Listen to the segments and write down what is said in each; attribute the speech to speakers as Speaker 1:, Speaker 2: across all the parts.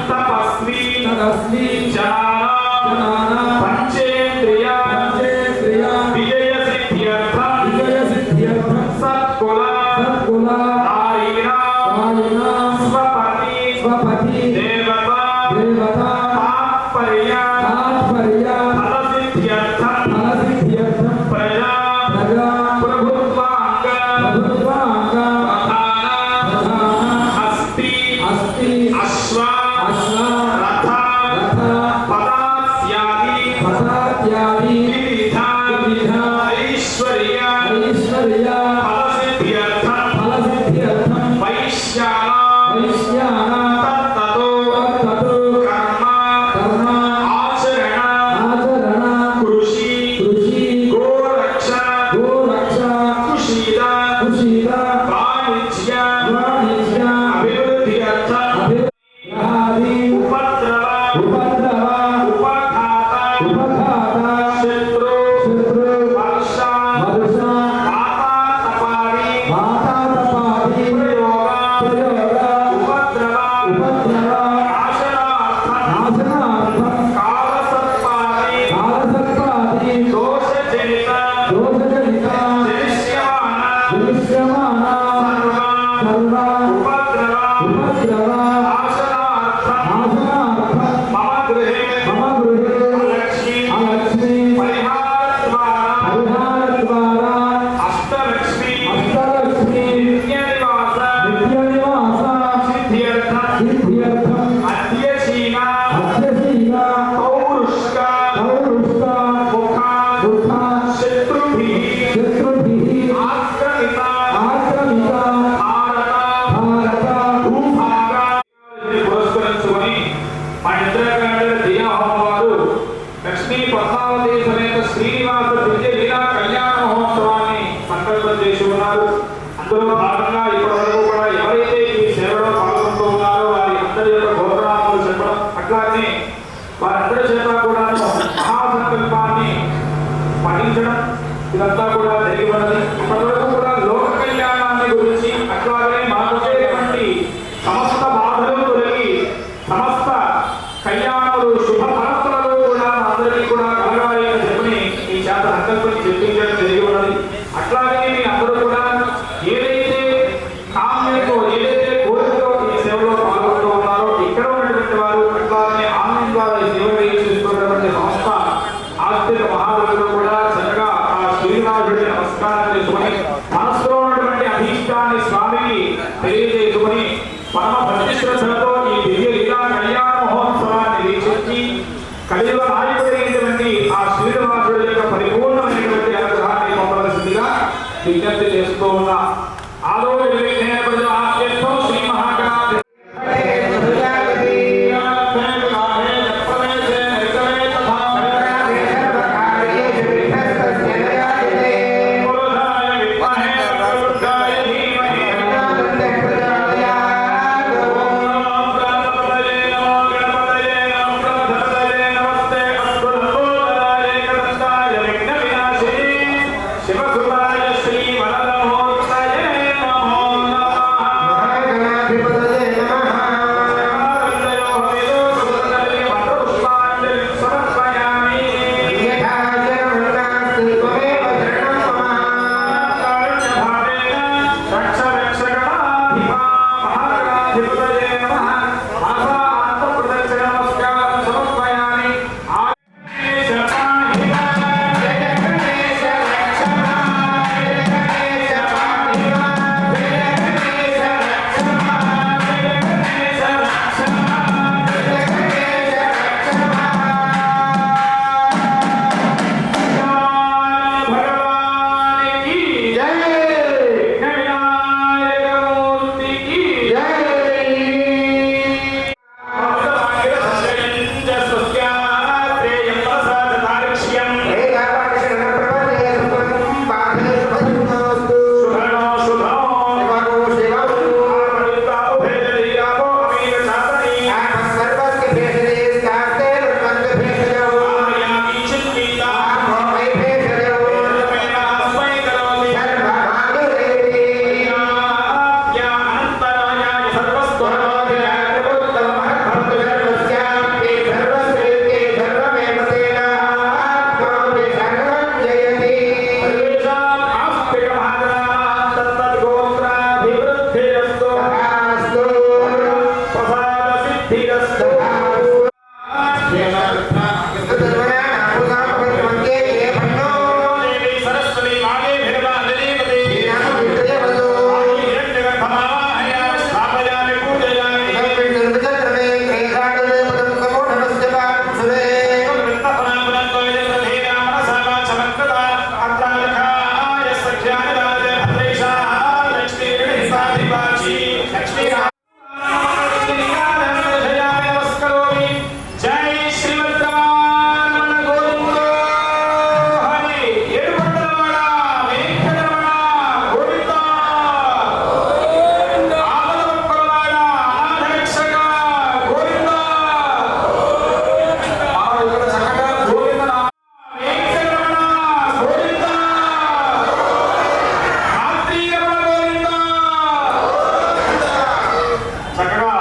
Speaker 1: तपस्वी जनाना पंचेन्द्रिय विजय सिद्ध्यर्थम सत्कुल स्वपति देवता तात्पर्य फलसिद्ध्यर्थम प्रजा प्रभुत्वांग हस्ति अश्व रथ पदास्यादि विविध ऐश्वर्य फलसिद्ध्यर्थम वैश्यान तत्ततो कर्म आचरण कृषि गोरक्षा कुशील वाणिज्य अभिवृद्ध्यर्थम उपद्रव उपघात शत्रु वर्षा वातातपादि प्रयोग उपद्रव नाशनार्थम कालसर्पादि दोषजनित दृश्यमान सर्व उपद्रव नाशनार्थम मम गृहे लक्ष्मी परिहारद्वारा अष्टलक्ष्मी नित्यनिवास सिद्ध्यर्थम अध्यशीना पौरुष्क मुखा शत्रुभिः आक्रमिता भारत भूभाग पुरस्कరించుకొని మా నిద్రగంటల దియా హోమవారు లక్ష్మీ పద్మావతి సమేత శ్రీనివాస దివ్య లీలా కళ్యాణ మహోత్సవాన్ని సంకల్పం చేసి ఉన్నారు. అందులో భాగంగా ఇప్పటివరకు కూడా ఎవరైతే ఈ సేవలో పాల్గొంటూ ఉన్నారో వారి అందరి యొక్క గోత్రాలను చెప్పడం అట్లానే వారందరి చేత కూడా మహాసంకల్పాన్ని పఠించడం ఇదంతా కూడా జరిగి ఉన్నది. ఇప్పటివరకు కూడా లోక కళ్యాణాన్ని గురించి అట్లాగే మాకొచ్చేటువంటి సమస్త బాధలు తొలగి సమస్త కళ్యాణములు శుభ పరంపరలు కూడా అందరికీ కూడా కలగాలి అని చెప్పని ఈ చేత సంకల్పం చెప్పించడం జరిగి ఉన్నది. అట్లాగే మీ అందరూ కూడా ఏదైతే కామ్యంతో ఏదైతే కోరికతో ఈ సేవలో పాల్గొంటూ ఉన్నారో ఇక్కడ ఉన్నటువంటి వారు అట్లాగే ఆన్లైన్ ద్వారా ఈ సేవ చేస్తున్నటువంటి సంస్థ ఆస్తిక మహారాజులు కూడా చక్కగా ఆ శ్రీనివాసుడికి నమస్కారం చేసుకుని మనసులో ఉన్నటువంటి అభీష్టాన్ని స్వామికి తెలియజేసుకుని పరమ భక్తి శ్రద్ధలతో ఈ దివ్య లీలా కళ్యాణ మహోత్సవాన్ని వీక్షించి కలియుగ నాయకుడైనటువంటి ఆ శ్రీనివాసుడి యొక్క పరిపూర్ణమైనటువంటి అనుగ్రహాన్ని పొందవలసిందిగా విజ్ఞప్తి చేస్తూ ఉన్నా. ఆదో శ్రీ మహాగణాధి లక్ష్మీ నమస్కరోమి. జై శ్రీమద్రమణ గోవింద హరి. ఏడుకొండలవాడ వెంకటరమణ గోవింద. ఆపదముక్కలవాడ అనాథరక్షక గోవింద. ఇక్కడ చక్కగా గోవింద నామ వెంకటరమణ గోవింద. ఆత్రీయరమణ గోవింద. చక్కగా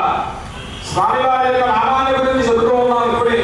Speaker 1: స్వామివారి యొక్క నామాన్ని గురించి చెబుతూ ఉన్నాం ఇప్పుడే.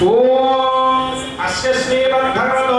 Speaker 1: ఓం అస్య శ్రీమద్భగవతో